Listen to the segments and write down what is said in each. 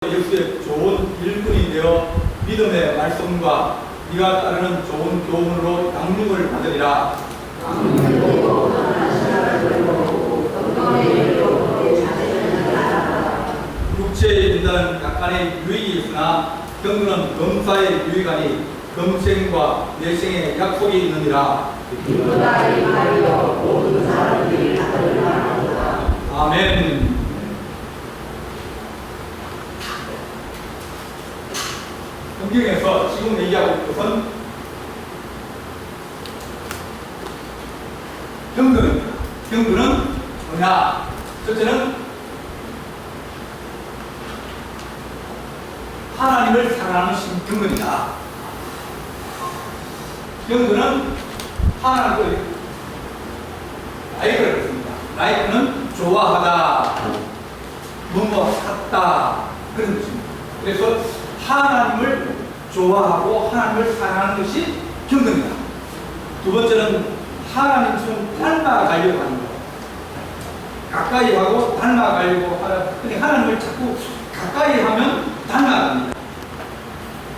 예수의 좋은 일꾼이 되어 믿음의 말씀과 네가 따르는 좋은 교훈으로 양육을 받으리라. 육체의 인자는 약간의 유익이 있으나 경륜은 검사의 유익하니 검생과 내생의 약속이 있느니라. 아멘. 성경에서 지금 얘기하고 있는 것은 경륜입니다. 경륜은 뭐냐? 첫째는 하나님을 사랑하는 경륜이다. 경륜은 하나님을 라이크를 했습니다. 라이크는 좋아하다, 뭐뭐 샀다, 그런 것입니다. 그래서 하나님을 좋아하고 하나님을 사랑하는 것이 경륜이다. 두 번째는 하나님처럼 닮아가려고 하는 것. 가까이 하고 닮아가려고 하는, 하나님을 자꾸 가까이 하면 닮아갑니다.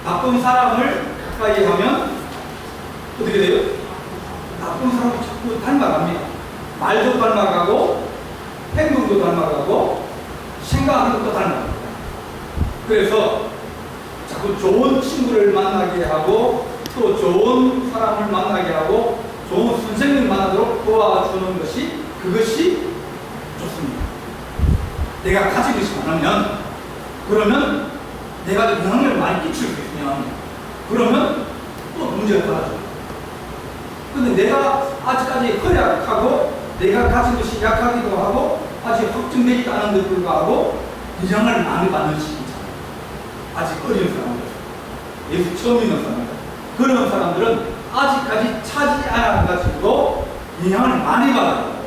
나쁜 사람을 가까이 하면 어떻게 돼요? 나쁜 사람을 자꾸 닮아갑니다. 말도 닮아가고 행동도 닮아가고 생각하는 것도 닮아갑니다. 그래서 자꾸 좋은 친구를 만나게 하고 또 좋은 사람을 만나게 하고 좋은 선생님을 만나도록 도와주는 것이, 그것이 좋습니다. 내가 가진 것이 많으면, 그러면 내가 영향을 많이 끼칠 수 있으면, 그러면 또 문제가 많아져요. 근데 내가 아직까지 허약하고 내가 가진 것이 약하기도 하고 아직 확증되지 않은데 불구하고 영향을 많이 받는 시기잖아요. 아직 어린 사람들, 예수 처음 믿는 사람들, 그런 사람들은 아직까지 차지 않아가지고 영향을 많이 받아요.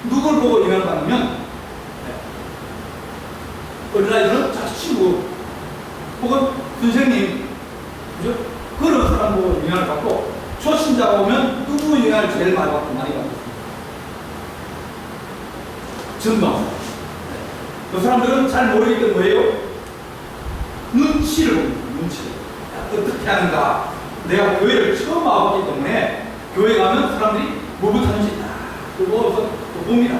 누굴 보고 영향을 받으면 어린아이들은 자식 친구 혹은 선생님, 그죠? 그런 사람 보고 영향을 받고, 초신자가 오면 누구 영향을 제일 많이 받고 전도하고. 그 사람들은 잘 모르기 때문에 뭐예요? 눈치를 봅니다. 눈치를. 어떻게 하는가. 내가 교회를 처음 와봤기 때문에 교회 가면 사람들이 뭐부터 하는지 그거 봅니다.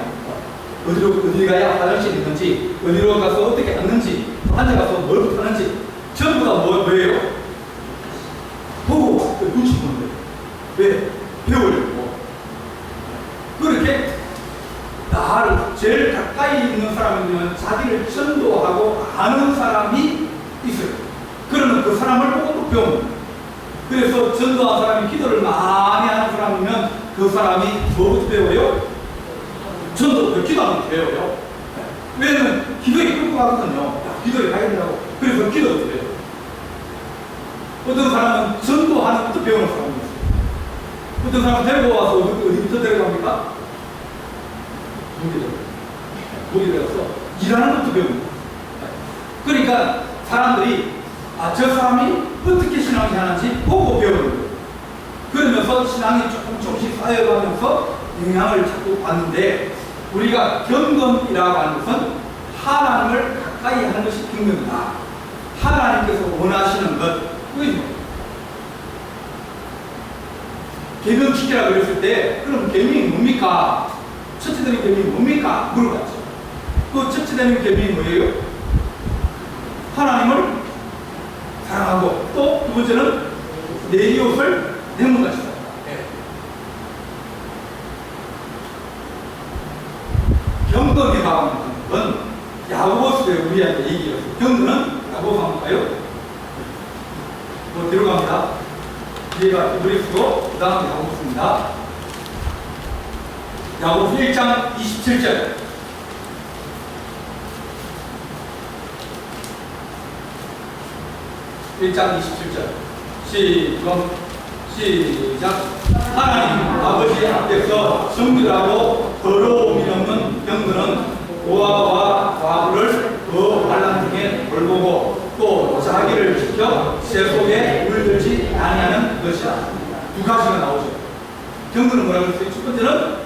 어디 가야 화장실이 있는지, 어디로 가서 어떻게 앉는지, 앉아가서 뭘부터 하는지 전부 다 뭐예요? 보고 눈치 보는 거예요. 왜? 배우려고. 그렇게 나를 제일 가까이 있는 사람이면 자기를 전도하고 아는 사람이 있어요. 그러면 그 사람을 보고 또 배웁니다. 그래서 전도한 사람이 기도를 많이 하는 사람이면 그 사람이 뭐부터 배워요? 전도, 기도하면 배워요. 왜냐면 기도에 끌고 가거든요. 기도에 가야 된다고. 그래서 기도부터 배워요. 어떤 사람은 전도하는 것부터 배우는 사람이 있어요. 어떤 사람은 데리고 와서 어디부터 데려갑니까? 무기를 가서 일하는 것도 배웁니다. 그러니까 사람들이 저 사람이 어떻게 신앙을 하는지 보고 배우는 거예요. 그러면서 신앙이 조금씩 쌓여가면서 영향을 자꾸 받는데, 우리가 경건이라고 하는 것은 하나님을 가까이 하는 것이 경건이다. 하나님께서 원하시는 것, 그게 계명지키라 그랬을 때, 그럼 계명이 뭡니까? 첫째 되는 계명이 뭡니까? 물어봤죠. 그 첫째 되는 계명이 뭐예요? 하나님을 사랑하고, 또 두 번째는 내 이웃을 내 몸같이 사랑하라. 경건이라고 하는 건 야고보서에 우리한테 얘기해요. 경건은 야고보서 한번 볼까요? 뒤로 갑니다. 뒤에가 히브리서고 그 다음에 야고보서입니다. 야고보서 1장 27절. 시작. 하나님 아버지 앞에서 정결하고 더러움이 없는 경건은 고아와 과부를 그 환난 중에 돌보고 또 자기를 지켜 새 속에 물들지 아니하는 것이다. 두 가지가 나오죠. 경건은 뭐라고 했어요? 첫 번째는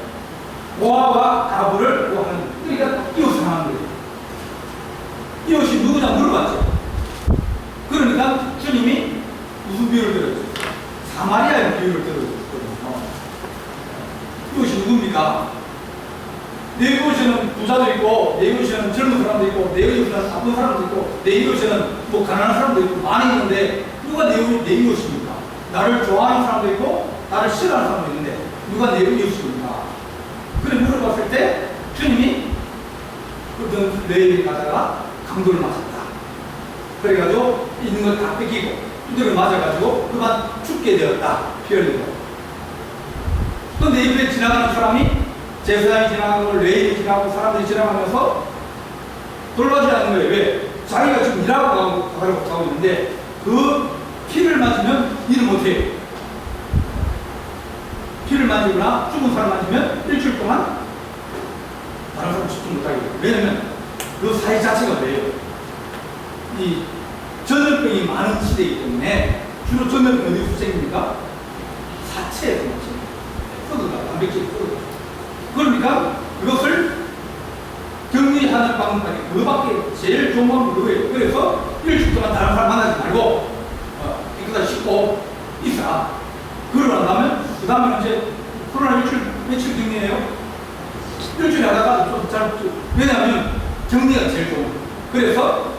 고아와 과부를 구하는, 그러니까 이웃을 하는 거예요. 이웃이 누구냐 물어봤죠. 젊은 사람도 있고, 내 이웃은 나쁜 사람도 있고, 내 이웃에는 뭐 가난한 사람도 있고, 많이 있는데, 누가 내 이웃입니까? 나를 좋아하는 사람도 있고, 나를 싫어하는 사람도 있는데, 누가 내 이웃입니까? 그래 물어봤을 때, 주님이 어떤 레위에 가다가 강도를 맞았다. 그래가지고, 있는 걸 다 뺏기고, 두드려 맞아가지고, 그만 죽게 되었다. 피 흘리고. 그런데 옆에 지나가는 사람이, 제사장이 지나가고, 레위이 지나가고, 사람들이 지나가면서 돌봐주지 않는 거예요. 왜? 자기가 지금 일하고 가고 있는데, 그 피를 맞으면 일을 못해요. 피를 만지거나 죽은 사람 만지면 일주일 동안 다른 사람 집중 못하게 돼요. 왜냐면 그 사회 자체가 왜요? 이 전염병이 많은 시대이기 때문에 주로 전염병이 어디서 생깁니까? 사체에서 생깁니다. 썩어가, 단백질이 썩어가. 그러니까 그것을 격리하는 방법까지 그밖에 제일 좋은 방법이 그거예요. 그래서 일주일 동안 다른 사람 만나지 말고 깨끗하게 씻고 있어라. 그러고 나면 그 다음에 이제 코로나 며칠 격리해요? 일주일 하다가 좀 왜냐하면 격리가 제일 좋은 거예요. 그래서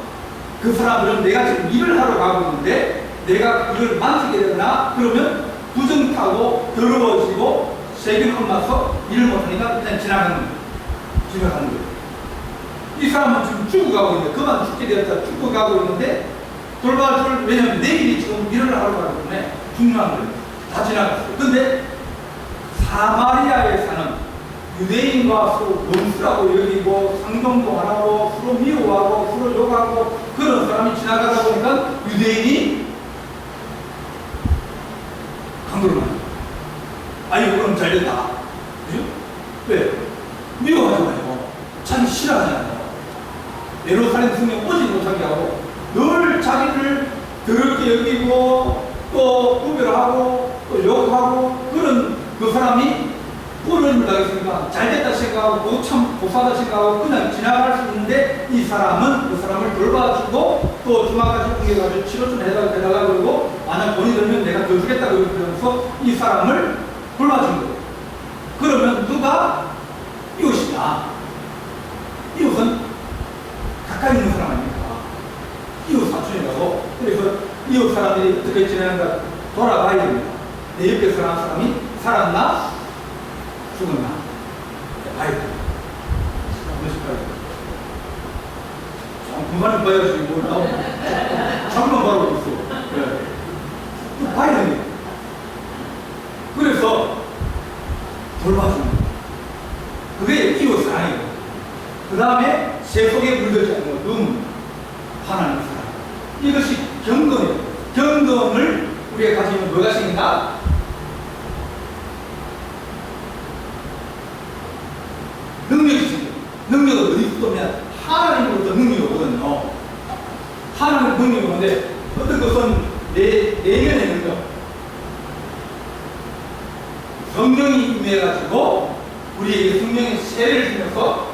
그 사람들은 내가 지금 일을 하러 가고 있는데 내가 그걸 만지게 되거나 그러면 부정 타고 더러워지고 세균 나서 일을 못하니까 일단 지나가는 거예요. 이 사람은 지금 죽어가고 있는데 그만 죽게 되었다 죽어가고 있는데 돌봐줄 왜냐하면 내일이 지금 일을 하러 가기 때문에 중요한 거예요. 다 지나갔어요. 근데 사마리아에 사는 유대인과 서로 원수라고 여기고 상종도 안 하고 서로 미워하고 서로 욕하고 그런 사람이 지나가다 보니까 유대인이 강도를 만요. 아이고 그럼 잘됐다. 그죠? 왜? 미워하지 말고 자기 싫어하잖아요. 예루살렘 성령 오지 못하게 하고 늘 자기를 더럽게 여기고 또 구별하고 또 욕하고 그런 그 사람이 꿀을 당했으니까 잘됐다 생각하고 참 고사하다 생각하고 그냥 지나갈 수 있는데 이 사람은 그 사람을 돌봐주고 또 주마까지 옮겨가지고 치료 좀 해달라 그러고 만약 돈이 들면 내가 더 주겠다 그러면서 이 사람을 돌봐준 거예요. 그러면 누가 이웃이다. 이웃은 가까이 있는 사람 아닙니까? 이웃 사촌이라고. 그래서 이웃 사람들이 어떻게 지내는가 돌아가야 됩니다. 내 옆에 사는 사람이 살았나? 죽었나? 봐야 돼. 그만은 봐야지. 뭐, 잠깐만 바라보고 있어. 네. 봐야 됩니다. 그래서 돌봐주는 거예요. 그게 이웃 사랑이에요. 그 다음에 제 속에 물들지 않는 눈, 화나는 사랑. 이것이 경건이에요. 경건을 우리가 가지면 뭐가 생긴다? 능력이 생겨요. 능력은 어디서 오면 하나님으로부터 능력이 오거든요. 하나님 능력이 오는데 어떤 것은 내면의 능력. 성령이 임해가지고 우리에게 성령의 세례를 주면서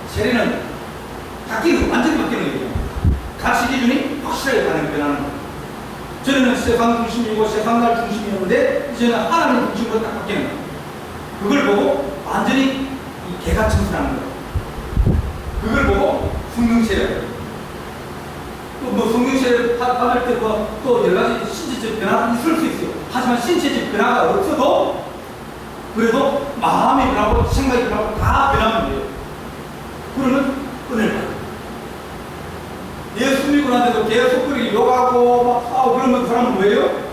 세례는 바뀌는 완전히 바뀌는 거예요. 가치 기준이 확실하게 변하는 거예요. 전에는 세상 중심이고 세상날 중심이었는데 이제는 하나님 중심으로 딱 바뀌는 거예요. 그걸 보고 완전히 개가 청소하는 거예요. 그걸 보고 성령세례. 또 뭐 성령세례 받을 때 뭐 또 여러 가지 신체적 변화가 있을 수 있어요. 하지만 신체적 변화가 없어도 그래도 마음이 변하고 생각이 변하고 다 변하면 돼요. 그러면 은혜를 받아요. 예수 믿고 난데도 계속 그렇게 욕하고 막 싸우고 그러면 그 사람은 뭐예요?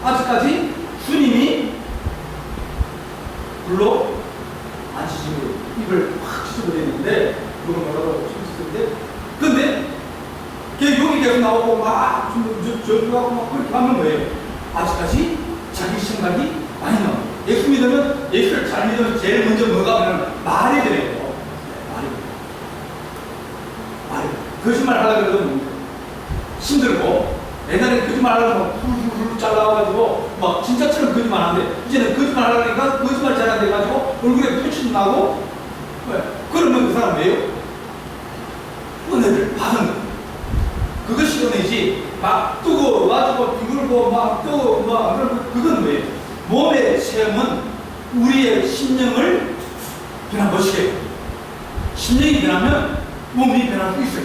아직까지 주님이 불로 안 치시고 입을 확 찢어버리는데 그걸 뭐라고 찢어버리는데 근데 걔 욕이 계속 나오고 막 저주하고 막 그렇게 하면 뭐예요? 아직까지 자기 생각이 많이 나와요. 예수 믿으면 예수를 잘 믿으면 제일 먼저 뭐가 하면 말이 되네요. 말이 거짓말 하려고 해도 힘들고 옛날에 거짓말 하려고 훌훌훌 잘라가지고 막 진짜처럼 거짓말 하는데 이제는 거짓말 하려니까 거짓말 잘안 돼가지고 얼굴에 표치도 나고 왜? 그러면 그 사람 왜요? 은혜를 받은 거예요. 그것이 은혜지 막 뜨거워가지고 비굴고 막 뜨거워 막 그건 왜요? 몸의 체험은 우리의 심령을 그냥 멋있게 해요. 심령이 변하면 몸이 변할 수 있어요.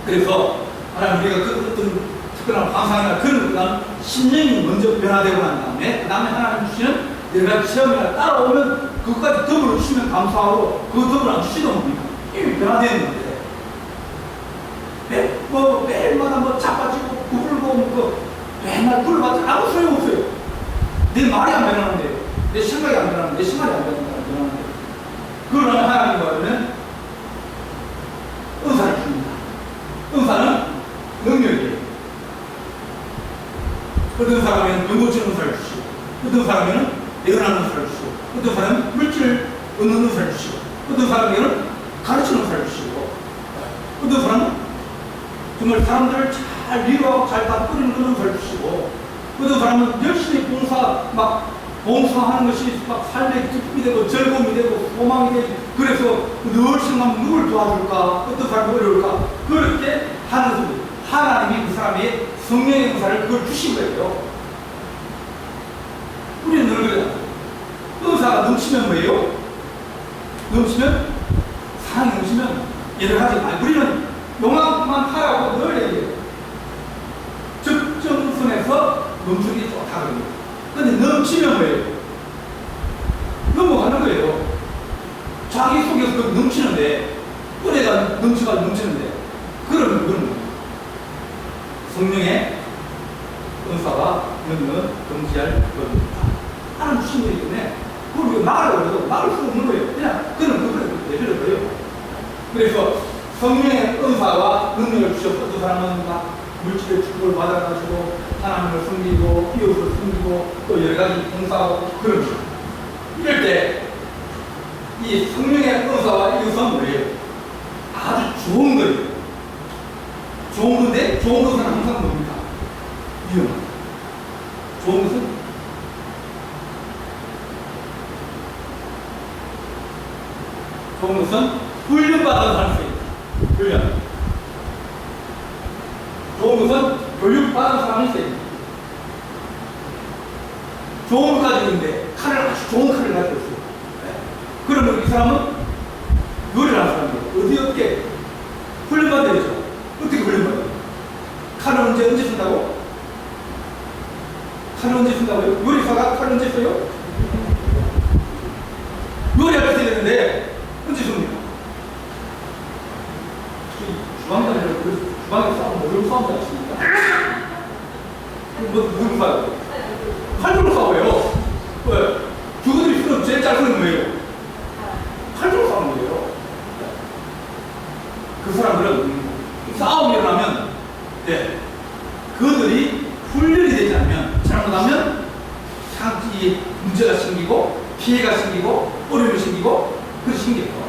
그래서 하나님 우리가 그 어떤 특별한 환상이나 그런 것보다는 심령이 먼저 변화되고 난 다음에 그 다음에 하나님 주시는 여러 가지 체험이나 따라오면 그것까지 더불어 주시면 감사하고 그거 더불어 안 주시면 뭡니까? 이미 변화되는 건데 매일마다 뭐 자빠지고 구불고 맨날 불받지 아무 소용없어요. 내 말이 안 변하는데 내 생각이 안 변하는데 내 생활이 안 변하는데 그러나 하나님과는 은사를 줍니다. 은사는 능력이에요. 어떤 사람에는 연고치는 은사를 주시고 어떤 사람에는 예언하는 은사를 주시고 어떤 사람은 물질을 얻는 은사를 주시고 어떤 사람에게는 가르치는 은사를 주시고 어떤 사람은 정말 사람들을 잘 위로하고 잘 다스리는 그런 은사를 주시고 어떤 사람은 열심히 봉사하는 것이 막 삶의 기쁨이 되고 즐거움이 되고 소망이 되고 그래서 늘 생각하면 누굴 도와줄까 어떤 사람이 어려울까 그렇게 하는 소리 하나님이 그 사람의 성령의 은사를 그걸 주신 거예요. 우리는 늘 그래요. 은사가 넘치면 뭐예요? 넘치면 사랑이 넘치면 여러 가지 우리는 용암만 하라고 늘 얘기해요. 적정선에서 넘치기 좋다거든요. 근데 넘치면 뭐예요? 넘어가는 거예요. 자기 속에서 넘치는데 은혜가 넘치는데 그러면 그건 성령의 은사가 너는 정지할 겁니다. 하나님 주신 거기 때문에 그걸 우리가 막으려고 해도 막을 수 없는 거예요. 그냥 그는 그걸 내버려 둬요. 그래서 성령의 은사와 능력을 주셔서 어떤 사람은 막 물질의 축복을 받아가지고 하나님을 섬기고 이웃을 섬기고 또 여러 가지 봉사하고 그런 거. 이럴 때 이 성령의 은사와 이웃은 뭐예요? 아주 좋은 거예요. 좋은 건데 좋은 것은 항상 뭡니까? 위험합니다. 좋은 것은 훈련받은 사람이 있어요. 훈련. 좋은 것은 교육받은 사람이 있어요. 좋은 거 가지고 있는데 아주 좋은 칼을 가지고 있어요. 그러면 이 사람은 요리를 하는 사람이에요. 어떻게 훈련받아야 되죠? 어떻게 훈련받아요? 칼을 언제 쓴다고? 칼을 언제 쓴다고요? 요리사가 칼을 언제 써요? 요리할 때 되는데 언제 씁니까? 주방에서 싸우면 뭐로 싸운다 하십니까? 누구 싸워요? 칼로 싸워요. 왜? 죽어들이 쓰는 제일 잘 쓰는 거예요. 칼로 싸우는 거예요. 그 사람들은 싸움이 일어나면 그들이 훈련이 되지 않으면 잘못하면 상지 문제가 생기고 피해가 생기고 어려움이 생기고 그것이 생겨요.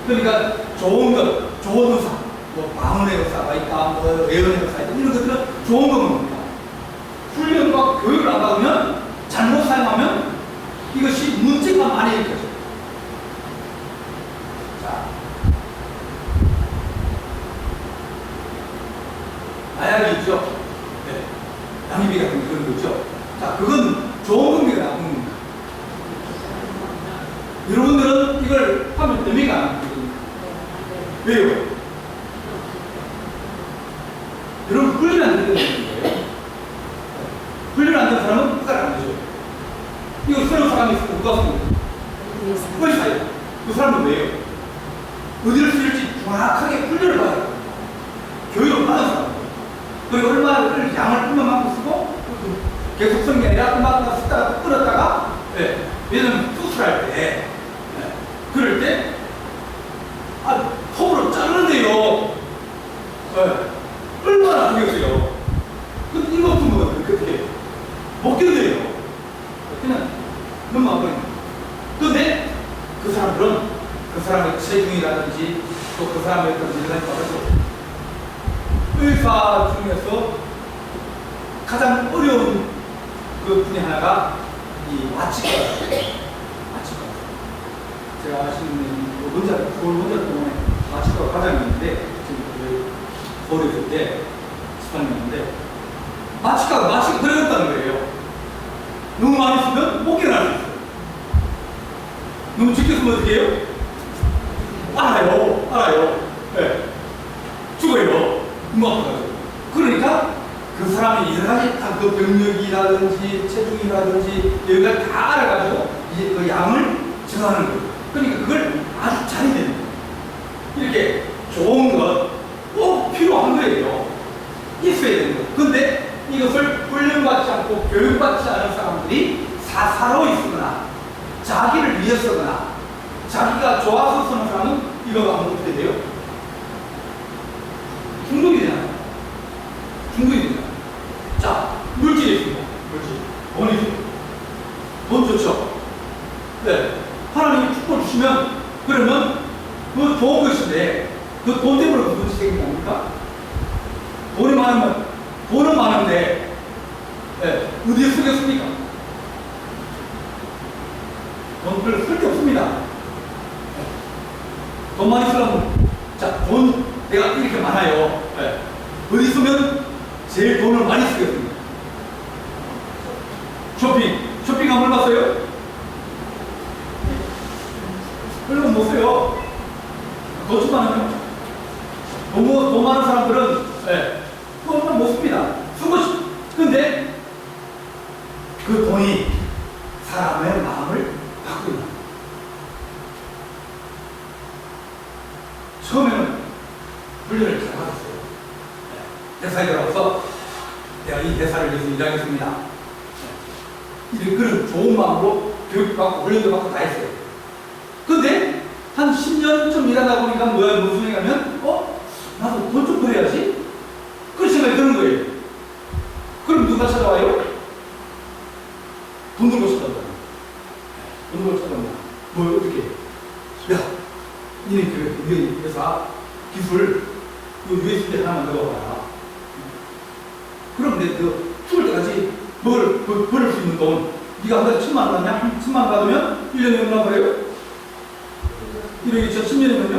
그러니까 좋은 것, 좋은 의사, 뭐 방언의 의사가 있다, 뭐 예언의 의사가 있다 이런 것들은 좋은 겁니다. 훈련과 교육을 안 받으면 잘못 사용하면 이것이 문제가 많이 일으켜져요. 자, 마약이 있죠. 양이비 같은 그런 거 있죠. 자, 그건 좋은 겁니다, 나쁜 겁니다. 여러분들은 이걸 하면 됩니까? 안 됩니까? 왜요? 여러분 훈련 안 되는 거예요. 훈련 안 되는 사람은 끝까지 안 되죠. 이거 새로운 사람이 있으면 누가 씁니까? 의사예요. 그 사람은 왜요? 어디를 쓸지 정확하게 훈련을 받아요. 교육을 받은 사람. 그리고 얼마나 양을 얼마만큼 쓰고 계속 쓰는 게 아니라 얼마나 쓰다가 끊었다가 왜냐면 수술할 때 그럴 때 톱으로 자르는데요. 얼마나 아프겠어요. 근데 이거 없으면 어떻게 못 견뎌요. 그냥 너무 아파요. 근데 그 사람들은 그 사람의 체중이라든지 또 그 사람의 어떤 일을 따라서 의사 중에서 가장 어려운 그 분야 하나가 이 마취과예요. 제가 아시는 서울 원자병원에 마취과 과장이었는데 지금 서울에 있을 때 집사님이었는데 마취가 들어갔다는 거예요. 너무 많이 쓰면 못 일어날 수 있어요. 너무 적게 쓰면 어떻게 해요? 알아요. 알아요. 네. 죽어요. 그러니까 그 사람이 여러 가지 다 그 병력이라든지 체중이라든지 여기가 다 알아가지고 이제 그 양을 정하는 거예요. 그러니까 그걸 아주 잘해야 됩니다. 이렇게 좋은 것 꼭 필요한 거예요. 있어야 되는 거예요. 근데 이것을 훈련받지 않고 교육받지 않은 사람들이 사사로이 쓰거나 자기를 위해 쓰거나 자기가 좋아서 쓰는 사람은 이거 하면 어떻게 돼요? 중독이 되잖아요. 중독이 되잖아요. 자, 물질이 있습니다. 물질. 돈이 있습니다. 돈 좋죠? 네. 하나님이 축복 주시면, 그러면 그 좋은 것인데, 그 돈 때문에 무슨 짓이 생깁니까? 돈이 많으면, 돈은 많은데, 네. 어디에 쓰겠습니까? 돈 별로 쓸 게 없습니다. 네. 돈 많이 쓰려면, 자, 돈 내가 이렇게 많아요. 네. 어디 쓰면 제일 돈을 많이 쓰겠습니다. 쇼핑 한번 봤어요? 별로 못 써요. 돈 많으면. 돈 많은 사람들은, 네, 돈을 못 씁니다. 쓰고 근데 그 돈이 사람의 마음을 바꿉니다. 처음에는 훈련을 잘 받았어요. 대사이라고서 내가 이 대사를 위해서 일하겠습니다. 이런 그런 좋은 마음으로 교육받고 훈련도 받고 다 했어요. 근데 한 10년쯤 일하다 보니까 무슨 생각이냐면 나도 돈 좀 벌어야지? 그런 생각이 드는 거예요. 그럼 누가 찾아와요? 돈 들고 찾아와요. 돈 들고 찾아옵니다. 뭐 어떻게 야, 니네 회사 기술 USB 하나만 넣어봐라. 그럼 그 죽을 때까지 벌을 수 있는 돈, 네가 한 달에 1,000만 원 받냐? 1,000만 원 받으면 1년에 얼마 벌어요? 1년에 10년이면요?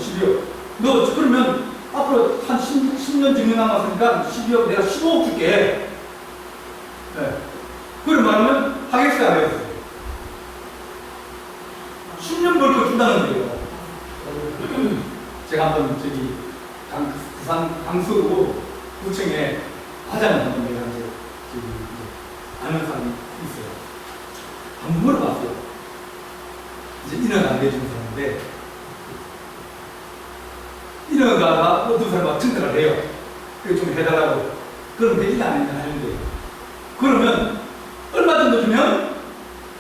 12억. 너 그러면 앞으로 한 10년 정도 남았으니까 12억 내가 15억 줄게. 네. 그런 말하면 하겠어요, 안 하겠어요? 10년 벌 거 준다는 거예요. 제가 한번 저기 부산 강서구 구청에 과장을 한번 내가 이제 아는 사람이 있어요. 한번 물어봤어요. 이제 인허가 안 내주는 사람인데, 인허가가 어떤 사람과 청탁을 해요. 그게 좀 해달라고. 그럼 되지 않으니까 하는데, 그러면 얼마 정도 주면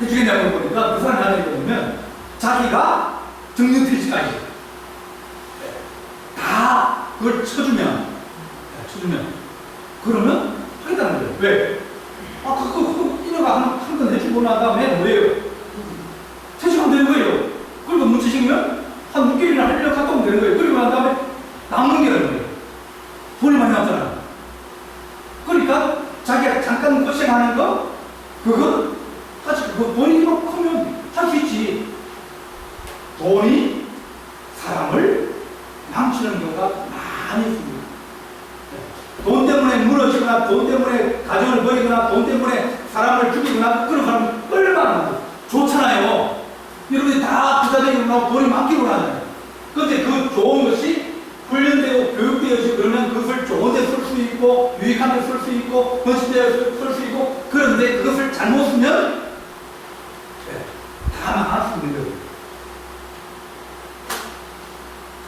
해주겠냐고 보니까 그 사람이 하는 게 뭐냐면 자기가 정년퇴직까지 다 그걸 쳐주면 그러면 하겠다는 거예요. 왜? 그거 인허가 한 건 해주고 난 다음에 뭐예요? 퇴직하면 되는 거예요. 그리고 문제식이면 한 6개월이나 1년 갔다 오면 되는 거예요. 그리고 난 다음에 남는 게 되는 거예요. 돈이 많이 남잖아요. 그러니까 자기가 잠깐 고생하는 거, 그거 같이 돈이 막 크면 할 수 있지. 돈이 사람을 망치는 경우가 많이 있습니다. 돈 때문에 무너지거나, 돈 때문에 가정을 버리거나, 돈 때문에 사람을 죽이거나, 그런 사람은 얼마나 좋잖아요. 여러분이 다 부자되기로 나고 돈이 많기로 나잖아요. 그런데 그 좋은 것이 훈련되고 교육되어지고 그러면 그것을 좋은 데 쓸 수 있고, 유익한 데 쓸 수 있고, 멋진 데 쓸 수 있고, 그런데 그것을 잘못 쓰면 다 망할 수 있는 거예요.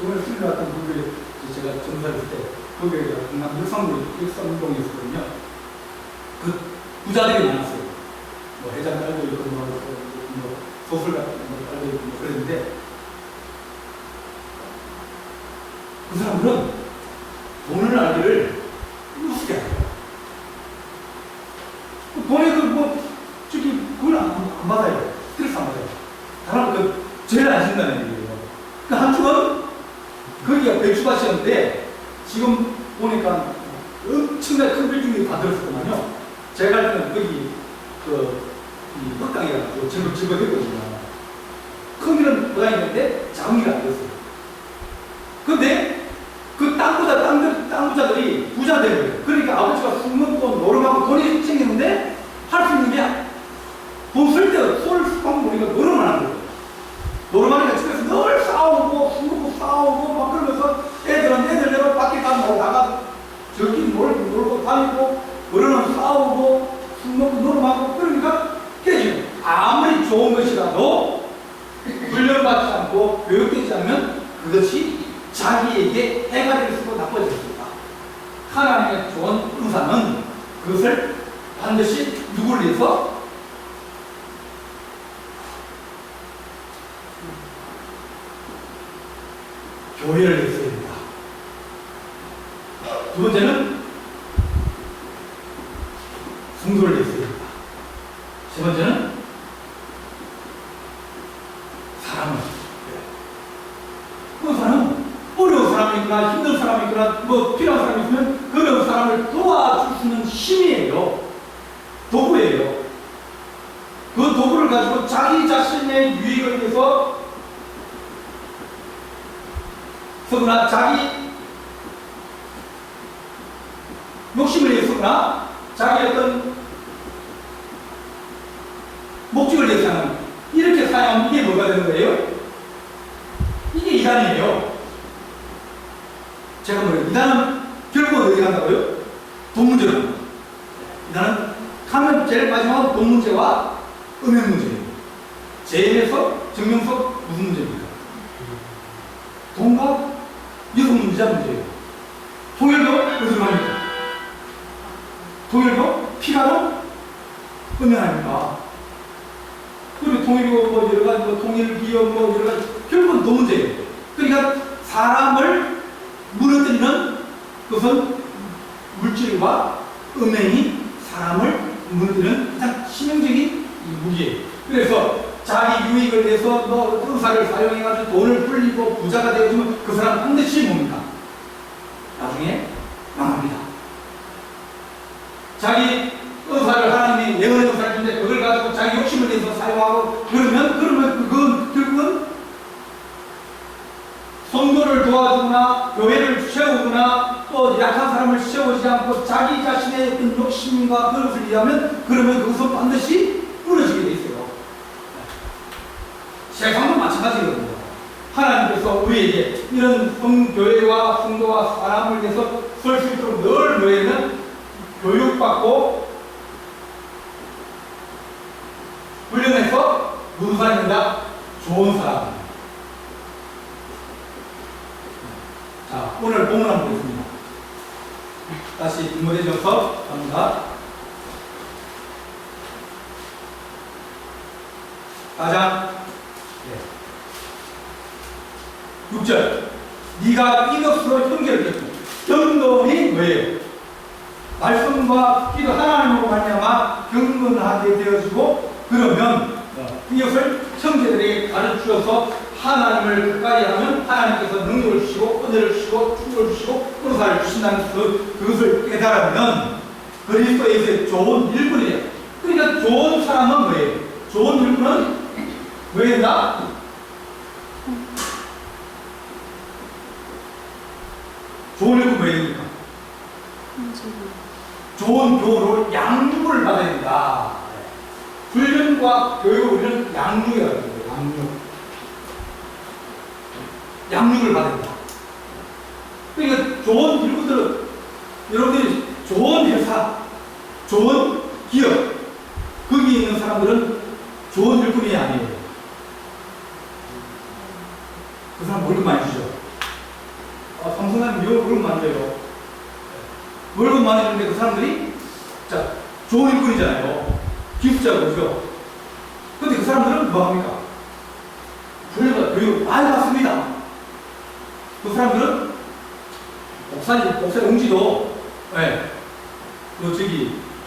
저번에 수리를 왔던 분들이 제가 전사할 때 거기에 강남 일성동에 있었거든요. 그 부자들이 많았어요. 뭐 해장 깔고 있고 뭐 소설 같은 거 깔고 있고 뭐 그랬는데, 그 사람들은 돈을 알기를 우습게 해요. 돈에 그걸 안 받아요. 스트레스 안 받아요. 다른 제일 안 신다는 얘기예요. 한쪽은 거기가 배추밭이었는데 지금 보니까 엄청나게 큰 빌딩이 다 들었었구만요. 제가 갈 때는 거기 이 흙당이라고 즐거웠거든요. 큰 길은 뭐가 있는데 작은 길이 안 들었어요. 근데 그 땅부자들이 부자 된 거예요. 그러니까 아버지가 술 먹고 노름하고 돈이 생기는데 할 수 있는 게 돈 쓸 때 손을 쑥 하고 보니까 노름을 하는 거예요. 노름하니까 집에서 늘 자기에게 해가 될 수도 나빠질 수 있다. 하나님의 좋은 의사는 그것을 반드시 누구를 위해서? 교회를 위해서 됩니다. 두 번째는 성도를 위해서 됩니다. 세 번째는 사람을. 그 사람은 어려운 사람이 있거나 힘든 사람이 있거나 뭐 필요한 사람이 있으면 그 어려운 사람을 도와줄 수 있는 힘이에요. 도구예요. 그 도구를 가지고 자기 자신의 유익을 위해서 서거나 자기 욕심을 위해서거나 자기 어떤 목적을 위해서 하는 이렇게 사용하면 이게 뭐가 되는 거예요? 이게 이단이에요. 제가 뭐예요? 이단은 결국은 어디 간다고요? 돈 문제로 간다. 이단은 가면 제일 마지막은 돈 문제와 은행 문제예요. 제일에서 정명석 무슨 문제입니까? 돈과 여성 문제자 문제예요. 통일교 어디로 갑니까? 통일교 피가로 은행 아닙니까? 그리고 통일교 뭐 여러 가지 뭐 통일기업 뭐 여러 가지 결국은 돈 문제예요. 그러니까 사람을 무너뜨리는 그것은 물질과 은행이 사람을 무너뜨리는 가장 치명적인 무기예요. 그래서 자기 유익을 위해서 뭐 의사를 사용해가지고 돈을 불리고 부자가 되어주면 그 사람 반드시 뭡니까? 나중에 망합니다. 자기 의사를 하나님이 예언의 의사를 주는데 그걸 가지고 자기 욕심을 위해서 사용하고 그러면 그건 결국은 성도를 도와주거나 교회를 세우거나 또 약한 사람을 세우지 않고 자기 자신의 어떤 욕심과 그것을 위하면 그러면 그것은 반드시 무너지게 돼 있어요. 세상도 마찬가지거든요. 하나님께서 우리에게 이런 성교회와 성도와 사람을 위해서 설 수 있도록 늘 너희는 교육받고 훈련해서 무슨 사람입니다? 좋은 사람. 자, 오늘 본문 한번 보겠습니다. 다시 디모데전서 갑니다. 4장 6절. 네가 이것으로 형제를 경건이 뭐예요? 말씀과 기도 하나님으로 말미암아 경건하게 되어지고 그러면 이것을 형제들에게 가르치어서 하나님을 가까이 하면 하나님께서 능력을 주시고 은혜를 주시고 축복을 주시고 은사를 주신다는 그것을 깨달으면 그리스도에서의 좋은 일꾼이에요. 그러니까 좋은 사람은 뭐예요? 좋은 일꾼은 왜 된다? 좋은 일꾼 왜 됩니까? 좋은 교우로 양육을 받아야 된다. 훈련과 교육을 우리는 양육이라고 해요. 양육을 받아야 된다. 그러니까 좋은 일꾼들은 여러분들이 좋은 회사, 좋은 기업 거기에 있는 사람들은 좋은 일꾼이 아니에요. 그 사람 월급 많이 주죠. 삼성사님 월급 많이 줘요. 월급 많이 주는데 그 사람들이 자 좋은 일꾼이잖아요. 기숙자고죠. 근데 그 사람들은 뭐 합니까? 교육 많이 받습니다. 그 사람들은 복사 용지도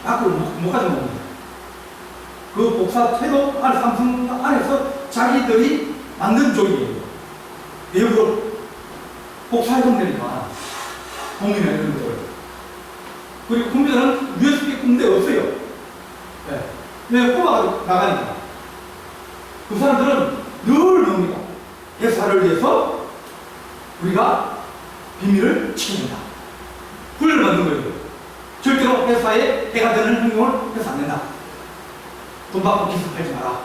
밖으로 못 가져온 겁니다. 그 복사 태도 안에 삼성 안에서 자기들이 만든 쪽이에요. 외부로 복사해서 내니까 공인을 해주는 거예요. 그리고 컴퓨터는 USB 꼽는 데 없어요. 왜 꼽아가지고 나가니까. 그 사람들은 늘 뭡니까? 회사를 위해서 우리가 비밀을 지킵니다. 훈련을 받는 거예요. 절대로 회사에 해가 되는 행동을 해서 안 된다. 돈 받고 기습하지 마라.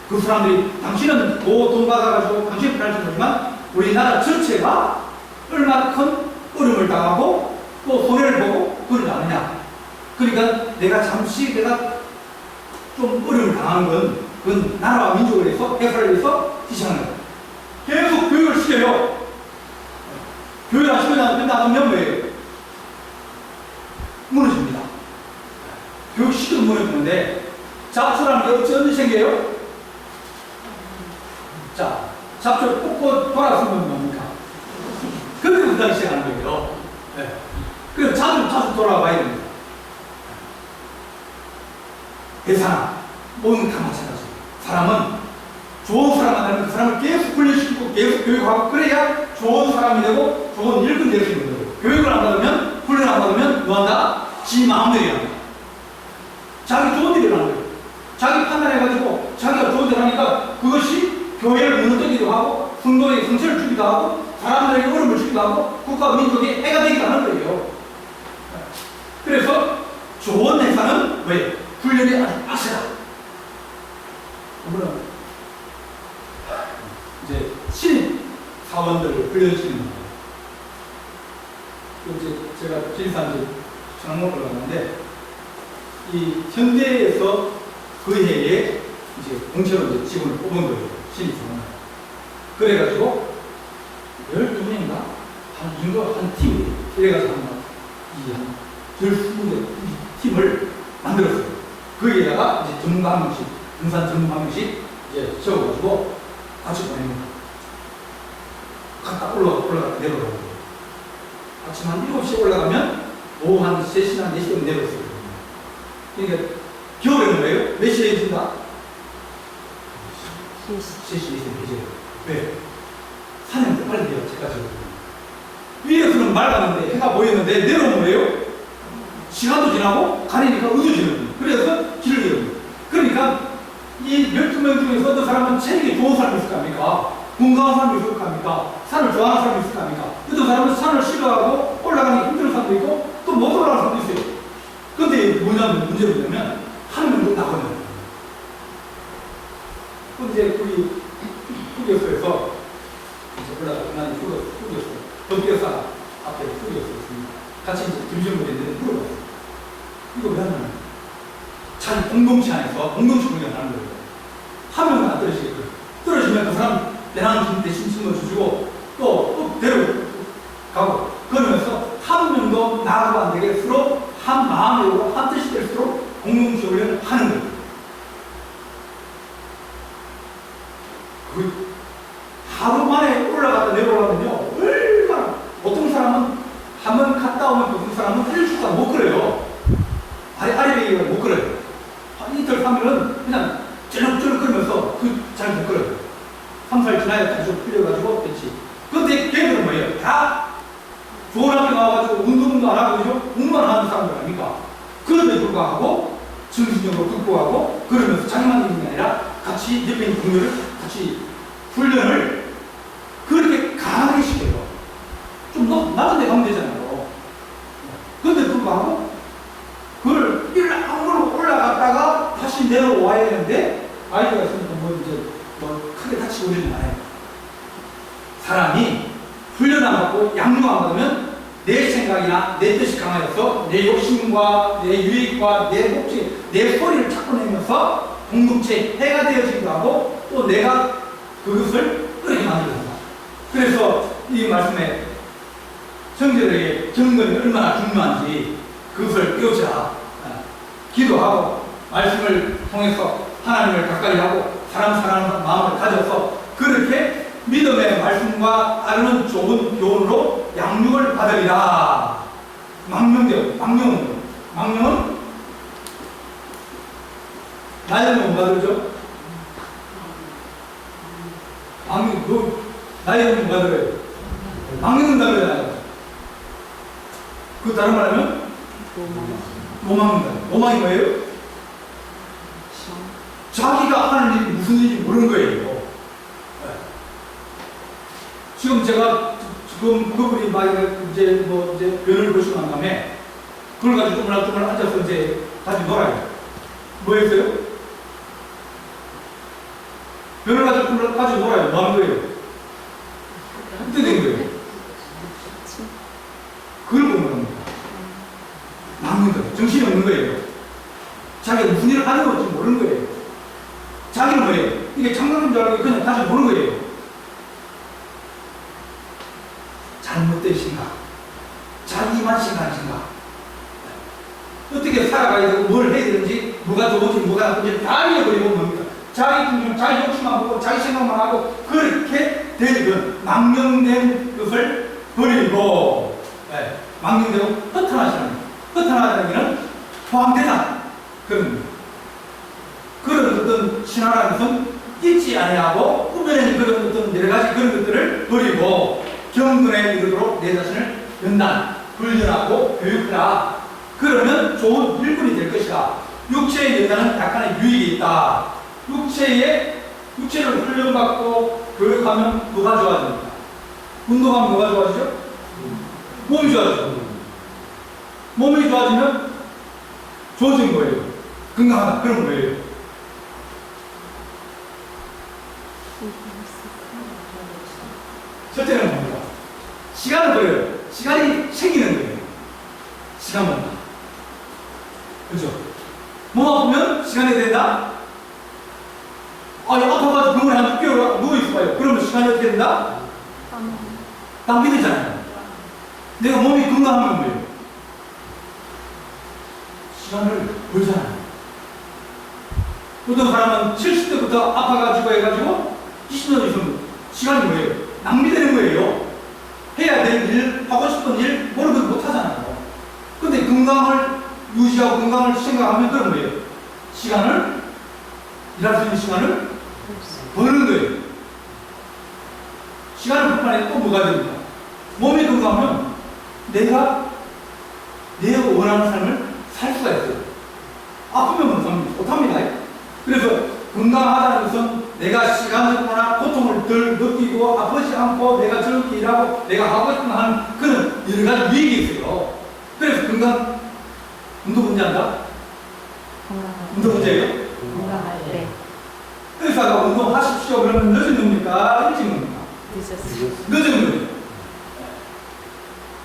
그 사람들이 당신은 돈 받아가지고 당신은 편할 수 있지만 우리나라 전체가 얼마나 큰 어려움을 당하고 또 손해를 보고 그러지 않느냐. 그러니까 내가 좀 어려움을 당하는 건 그건 나라와 민족을 위해서 회사를 위해서 희생하는 거예요. 계속 교육을 시켜요. 않게 놔두면 뭐예요? 무너집니다. 교육시켜도 무너지는데 잡초라는 게 어찌 생겨요? 자, 잡초 뽑고 돌아서면 뭡니까? 그때부터 시작하는 거예요. 네. 그래서 자주 돌아와야 됩니다. 회사나 모든 다 마찬가지예요. 사람은 좋은 사람 만나면 그 사람을 계속 훈련시키고 계속 교육하고 그래야 좋은 사람이 되고 좋은 일꾼이 될 수 있는 거예요. 교육을 안 받으면, 훈련 안 받으면 뭐 한다? 지 마음대로 한다. 자기 좋은 일을 하는 거예요. 자기 판단해가지고 자기가 좋은 일을 하니까 그것이 교회를 무너뜨리기도 하고 성도에게 상처를 주기도 하고 사람들에게 어려움을 주기도 하고 국가와 민족에 해가 되기도 하는 거예요. 그래서 좋은 회사는 왜? 훈련이 아주 빡세다. 그러면 이제 신입 사원들을 훈련시키는 거예요. 이제 제가 지리산 전학목을 갔는데 이 현대에서 그 해에 이제 공채로 이제 직원을 뽑은 거예요. 신입 사원. 그래가지고 12명인가? 한 인도 한 팀, 그래가지고 한 12개 팀을 만들었어요. 거기에다가 이제 전문가 한 명씩, 등산 전문가 한 명씩 이제 적어가지고 같이 보내는 거예요. 갔다 올라갔다 내려가고. 아침 한 7시에 올라가면 오후 한 3시나 4시쯤 내려왔어요. 그러니까 겨울에는 왜요? 몇 시에 해준다? 3시 4시에 해줘요. 왜? 산에는 빨리 돼요. 제가 위에서는 맑았는데 해가 보였는데 내려오면 왜요? 시간도 지나고 가리니까 어두워지는 거예요. 그래서 길을 잃어요. 그러니까 이 12명 중에서 어떤 사람은 체력이 좋은 사람이 있을 거 아닙니까? 건강한 사람이 있을 거 아닙니까? 산을 좋아하는 사람이 있을 거 아닙니까? 어떤 사람은 산을 싫어하고 올라가기 힘든 사람도 있고 또 못 올라가는 사람도 있어요. 근데 뭐냐면 문제가 뭐냐면 한 명도 나거든요. 근데 거기 휴게소에서 이제 올라가고 난 휴게소 덕기사 앞에 휴게소였습니다. 같이 이제 점심을 했는데 물어봤어요. 이거 왜 하냐면 자기 공동체 안에서 공동체 훈련을 하는 거예요. 한 명은 안 떨어지겠고요. 떨어지면 그 사람 배낭 대신 신문 주시고 또 데려가고 그러면서 한 명도 나가고 안 되게 서로 한 마음으로 한 뜻이 될수록 공동체 훈련을 하는 거예요. 그 하루 만에 올라갔다 내려오려면요 얼마나 보통 사람은 한 번 갔다 오면 보통 사람은 1주간 못 걸어요. 아래배기가 못 걸어요. 한 이틀 3일은 그냥 쩌렁쩌렁 걸으면서 잘 못 걸어요. 3살 지나야 좀 풀려가지고 됐지. 근데 걔들은 뭐예요? 다 좋은 학교 나와가지고 운동도 안 하고 그죠? 공부만 하는 사람들 아닙니까? 그런데 불구하고 정신적으로 극복하고 그러면서 자기만 있는 게 아니라 같이 옆에 있는 동료를 같이 훈련을 그렇게 강하게 시켜요. 좀 낮은 데 가면 되잖아요. 그런데 불구하고 그걸 일랑으로 올라갔다가 다시 내려와야 되는데 아이디가 있으니까 뭐 크게 다치고 이러진 않아요. 사람이 훈련 안 받고 양육 안 받으면 내 생각이나 내 뜻이 강하여서 내 욕심과 내 유익과 내 목적, 내 소리를 찾고 내면서 공동체에 해가 되어지기도 하고 또 내가 그것을 그렇게 만들어진다. 그래서 이 말씀에 형제들에게 경건이 얼마나 중요한지 그것을 깨우치라. 기도하고 말씀을 통해서 하나님을 가까이 하고 사람 사랑하는 마음을 가져서 그렇게 믿음의 말씀과 따르는 좋은 교훈으로 양육을 받으리라. 망령은 나이는 못 받으죠? 나이는 못 받으래요. 망령은 다르잖아요. 그 다른 말하면 로망입니다. 로망이 뭐예요? 자기가 하는 일이 무슨 일인지 모르는 거예요. 지금 제가 그분이 이제 면을 보시고 난 다음에 그걸 가지고 조금만 앉아서 이제 같이 놀아요. 뭐 했어요? 면을 가지고 같이 놀아요. 뭐 하는 거예요? 그때 된 거예요. 그걸 보는 겁니다. 막는다. 정신이 없는 거예요. 자기가 무슨 일을 하는 건지 모르는 거예요. 자기는 뭐예요? 이게 장난인 줄 알고 그냥 다시 보는 거예요. 잘못된 생각, 자기만 생각하는 생각. 어떻게 살아가야 되고 뭘 해야 되는지 뭐가 좋은지 뭐가 나쁜지 다 잃어버리고 뭡니까? 자기 중심, 자기 욕심만 보고 자기 생각만 하고 그렇게 되는 망령된 것을 버리고 망령되고 허탄하시는 허탄하다는 얘기는 포함되다 그런 어떤 신화라는 것은 잊지 아니하고 꾸며낸 그런 어떤 여러 가지 그런 것들을 버리고 경건에 이르도록 내 자신을 연단, 훈련하고 교육하라. 그러면 좋은 일꾼이 될 것이다. 육체의 연단은 약간의 유익이 있다. 육체를 훈련받고 교육하면 뭐가 좋아집니까? 운동하면 뭐가 좋아지죠? 몸이 좋아지죠. 몸이 좋아지면 좋아진 거예요. 건강하다. 그런 거예요. 첫째는 뭡니까? 시간을 버려요. 시간이 생기는 거예요. 시간 본다. 그렇죠? 몸 아프면 시간이 된다? 아파가지고 병원에 한 6개월 누워있어봐요. 그러면 시간이 어떻게 된다? 낭비되잖아요. 내가 몸이 건강하면 뭐예요? 시간을 벌잖아요. 어떤 사람은 70대부터 아파가지고 해가지고 20년 있으면 시간이 뭐예요? 낭비되는 거예요. 해야 될 일, 하고 싶은 일, 모르면 못하잖아요. 근데 건강을 유지하고 건강을 생각하면 그런 거예요. 시간을, 일할 수 있는 시간을 버는 거예요. 시간을 불판에 또 뭐가 됩니까? 몸이 건강하면 내가 원하는 삶을 살 수가 있어요. 아프면 못합니다. 그래서 건강하다는 것은 내가 시간을 보나 고통을 덜 느끼고 아프지 않고 내가 즐겁게 일하고 내가 하고 싶은 하는 그런 여러 가지 유익이 있어요. 그래서 건강, 운동 문제 한다? 운동 문제예요? 건강할 때. 그래서 아까 운동하십시오. 그러면 늦은 겁니까? 일찍 겁니까? 늦은 거예요.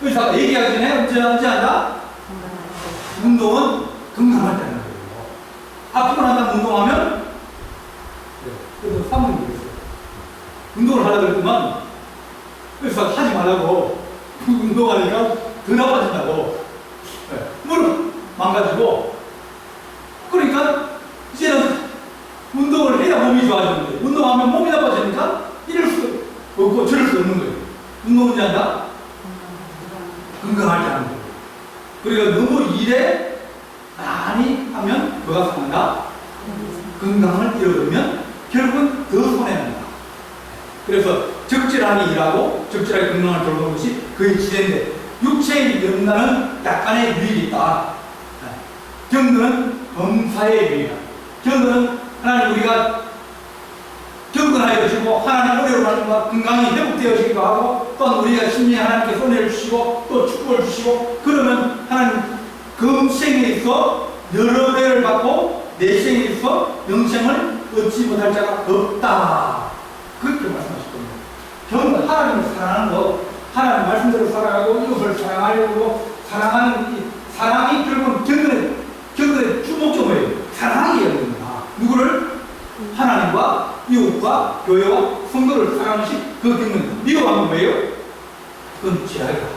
그래서 아까 얘기하기 전에 언제 한다? 운동은 건강할 때 하는 거예요. 아프고 나서 운동하면 그래서 3분 되겠어요. 운동을 하려고 했더만 그래서 하지 말라고 운동하니까 더 나빠진다고 무릎 망가지고 그러니까 이제는 운동을 해야 몸이 좋아지는데 운동하면 몸이 나빠지니까 이럴 수 없고 저럴 수 없는 거예요. 운동은 이제 한다? 건강할 때 하는 거예요. 그러니까 너무 일에 많이 하면 뭐가 상한다? 건강을 잃어버리면 결국은 더 손해난다. 그래서 적절하게 일하고 적절하게 건강을 돌보는 것이 그의 지혜인데 육체의 연단은 약간의 유익이 있다. 경건은 범사의 유익이다. 경건은 하나님 우리가 경건하여지고 하나님 어려움하는 것과 건강이 회복되어지기도 하고 또한 우리가 심리에 하나님께 손해를 주시고 또 축복을 주시고 그러면 하나님 금생에 있어 여러 배를 받고 내 생에 있어 영생을 얻지 못할 자가 없다. 그렇게 말씀하셨거든요. 경건 하나님을 사랑하는 것, 하나님 말씀대로 살아가고 이것을 사랑하려고 사랑하는 이 사랑이 결국은 경건의 주목적 뭐예요? 사랑이 됩니다. 누구를? 하나님과 이웃과 교회와 성도를 사랑하는 것이 그 경건. 미워하면 뭐예요? 그건 죄악이다.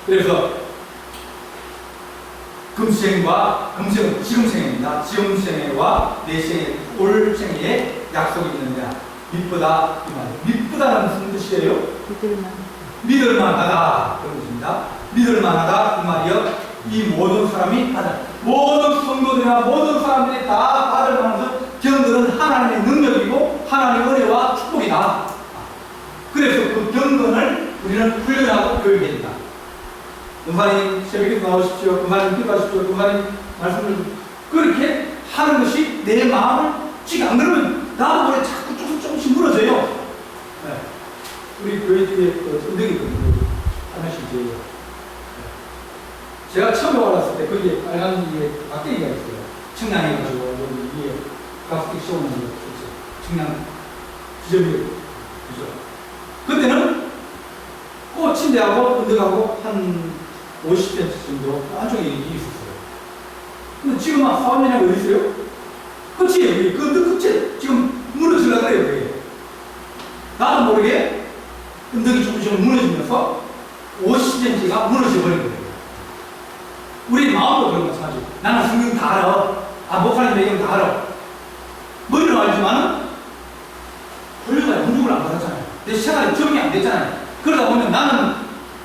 그래서 금생은 지금 생애입니다. 지금 생애와 내 생애, 올 생애에 약속이 있느냐. 미쁘다 이 말이에요. 미쁘다는 무슨 뜻이에요? 믿을만하다 그런 뜻입니다. 믿을만하다 이 말이요. 이 모든 사람이 받아. 모든 성도들이나 모든 사람들이 다 받을 만한 것. 경건은 하나님의 능력이고 하나님의 은혜와 축복이다. 그래서 그 경건을 우리는 훈련하고 교육해야 된다. 금사님 새벽에 나오십시오. 금사님 기도하십시오. 금사님 말씀을 그렇게 하는 것이 내 마음을 지금 안 그러면 나도 모르게 자꾸 조금씩 무너져요. 네. 우리 교회 뒤에 언덕이 있거든요. 하나씩 이제 제가 처음에 왔을 때 거기에 빨간 이게 막대기가 있어요. 청량해가지고 여기 위에 가스틱 씌워놓은 거 있어요. 청량 지점이 그죠. 그때는 침대하고 언덕하고 한 50cm 정도 안쪽에 일이 있었어요. 근데 지금 한 4년에 어디 있어요? 끝이에요. 그 언덕 끝에 지금 무너지려고 그래요. 그게. 나도 모르게 언덕이 조금씩 무너지면서 오시전지가 무너져 버린 거예요. 우리 마음도 그런 거 사실. 나는 성경 다 알아. 목사님 얘기는 다 알아. 머리로 알지만은 권리가 영육을 안 받았잖아요. 내 생활이 적응이 안 됐잖아요. 그러다 보면 나는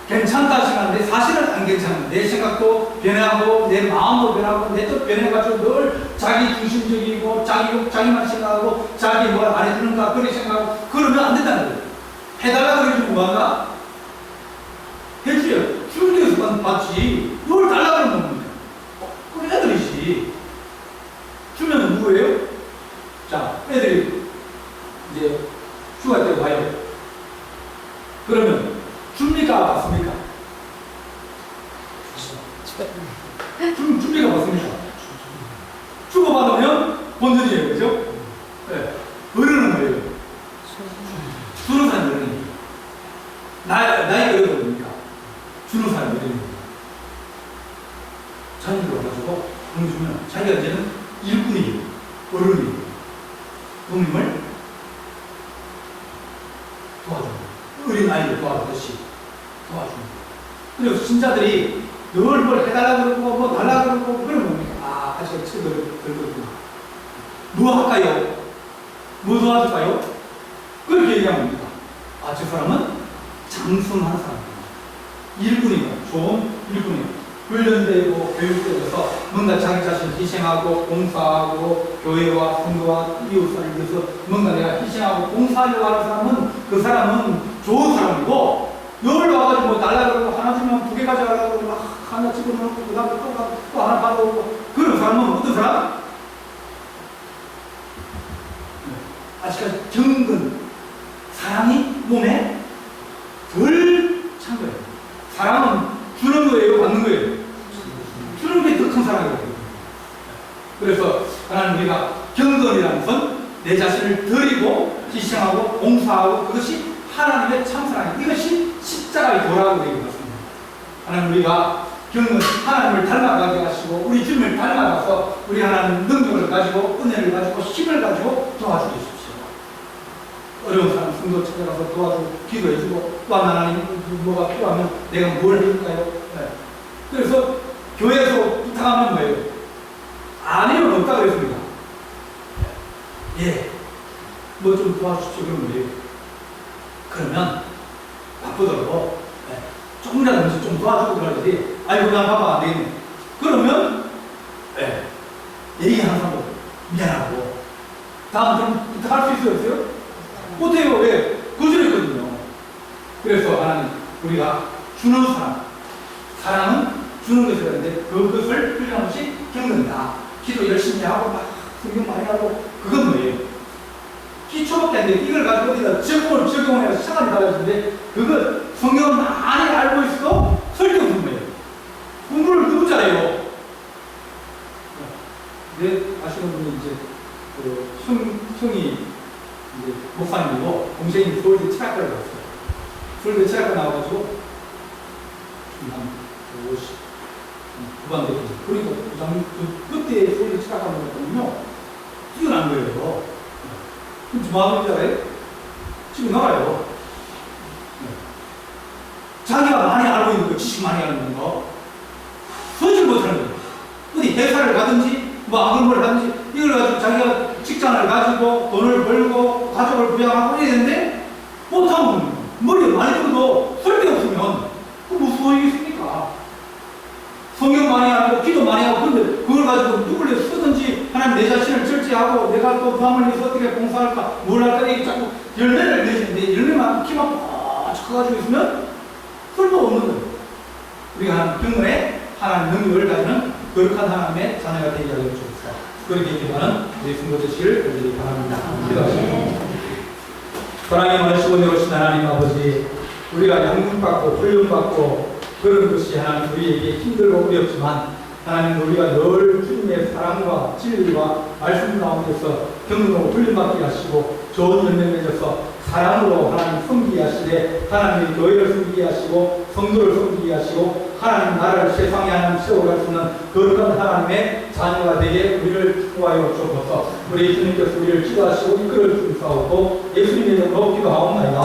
괜찮다 생각하는데 사실은 안 괜찮은 내 생각도 변하고 내 마음도 변하고 내 뜻 변해가지고 늘 자기 중심적이고 자기만 생각하고 자기 뭘 안 해주는가 그렇게 생각하고 그러면 안 된다는 거예요. 해달라고 그러면 뭐한가? 해줘요. 주님께서 받지. 뭘 달라고 그러면 그 애들이지. 주면 누구예요? 자, 애들이 이제 휴가 때 와요. 그러면 줍니까? 받습니까? 줍니까? 받습니까? 주고받으면 본전이에요. 그죠? 네. 어른은 뭐예요? 주는 사람이 어른이에요. 나이가 어른입니까? 주는 사람이 어른입니다. 자녀들 와가지고 돈 주면 자기가 이제는 일꾼이에요. 어른이에요. 부모님을 도와줍니다. 어린 아이를 도와주듯이 도와줍니다. 그리고 신자들이 늘 뭘 해달라고 그러고 뭐 달라고 그러고 그러면 뭡니까? 아직 책을 들거든요. 뭐 할까요? 뭐 도와줄까요? 그렇게 얘기하면 됩니다. 저 사람은 장성한 사람입니다. 일꾼이고 좋은 일꾼이고 훈련되고 교육되어서 뭔가 자기 자신 희생하고 봉사하고 교회와 성도와 이웃을 위해서 뭔가 내가 희생하고 봉사하려고 하는 사람은 그 사람은 좋은 사람이고 늘 와가지고 뭐 달라 그러고 하나 주면 2개 가져가려고 그러고 막 하나 집어넣고 그 다음에 또 하나 받아오고 그런 사람은 어떤 사람? 아직까지 경건 사랑이 몸에 덜 찬 거예요. 사랑은 주는 거예요? 받는 거예요? 주는 게 더 큰 사랑이거든요. 그래서 하나님 우리가 경건이라는 건 내 자신을 드리고 희생하고 봉사하고 그것이 하나님의 참사랑이 이것이 십자가의 도라고 얘기했습니다. 하나님 우리가 경건 하나님을 닮아가게 하시고 우리 주님을 닮아가서 우리 하나님 능력을 가지고 은혜를 가지고 힘을 가지고 도와주십시오. 어려운 사람 성도 찾아가서 도와주고 기도해주고 또 하나님 뭐가 필요하면 내가 뭘 해줄까요? 네. 그래서 교회에서 부탁하면 뭐예요? 아니면 없다고 했습니다. 예, 뭐 좀 도와주십시오. 그러면 뭐예요? 그러면 바쁘더라도 조금이라도 좀 도와주고 그러지. 아이고 난 바빠 안 되겠네. 그러면 얘기하는 사람도 미안하고 다음 좀 부탁할 수 있어요? 못해요. 왜? 거절했거든요. 그래서 하나님 우리가 주는 사랑은 주는 것이라 하는데 그것을 흘림없이 겪는다. 기도 열심히 하고 막 성경 많이 하고 그건 뭐예요? 기초밖에 안 돼. 이걸 가지고 어디다 적용해서 시간이 달라지는데 그걸 성경을 많이 알고 있어도 설득없는 거예요. 공부를 너무 잘해요. 아시는 분이 이제 형이 이제 목사님이고 동생이 서울대 체학과를 갔어요. 서울대 체학과 나와가지고 한 50, 후반대 그러니까 그때 서울대 체학과 나왔거든요. 뛰어난 거예요. 그럼 뭐 하는 줄 알아요? 집에 나가요. 자기가 많이 알고 있는 거, 지식 많이 알고 있는 거 서질 못하는 거예요. 어디 회사를 가든지 뭐 아무걸 하든지 이걸 가지고 자기가 직장을 가지고 돈을 벌고 가족을 부양하고 이래야 되는데 못하면 머리에 많이 들어도 쓸데없으면 그 무슨 소용이 있습니까? 성경 많이 하고 기도 많이 하고 근데 그걸 가지고 누굴 쓰든지 하나님 내 자신을 절제하고 내가 또 남을 위해서 어떻게 봉사할까 뭘 할까 이게 자꾸 열매를 내시는데 열매만 키만 꽉 커가지고 있으면 쓸모없는 거예요. 우리가 경건에 하나님 능력을 가지는 거룩한 하나님의 자녀가 되게 하여 주옵소서. 그렇게 기도하는 우리 성도 되시길 간절히 바랍니다. 기도하십시오. 사랑이 많으시고 내오신 하나님 아버지, 우리가 양육받고 훈련받고 그런 것이 하나님 우리에게 힘들고 어렵지만 하나님 우리가 늘 주님의 사랑과 진리와 말씀 가운데서 경험하고 훈련받게 하시고 좋은 열매 맺어서 사랑으로 하나님 섬기게 하시되 하나님의 교회를 섬기게 하시고 성도를 섬기게 하시고 하나님 나라를 세상에 하나님 세워갈 수 있는 거룩한 하나님의 자녀가 되게 우리를 축복하여 주옵소서. 우리 주님께서 우리를 기도하시고 이끌어 주옵소서. 예수님의 이름으로 기도하옵나이다.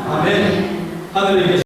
아멘. 하늘에 계신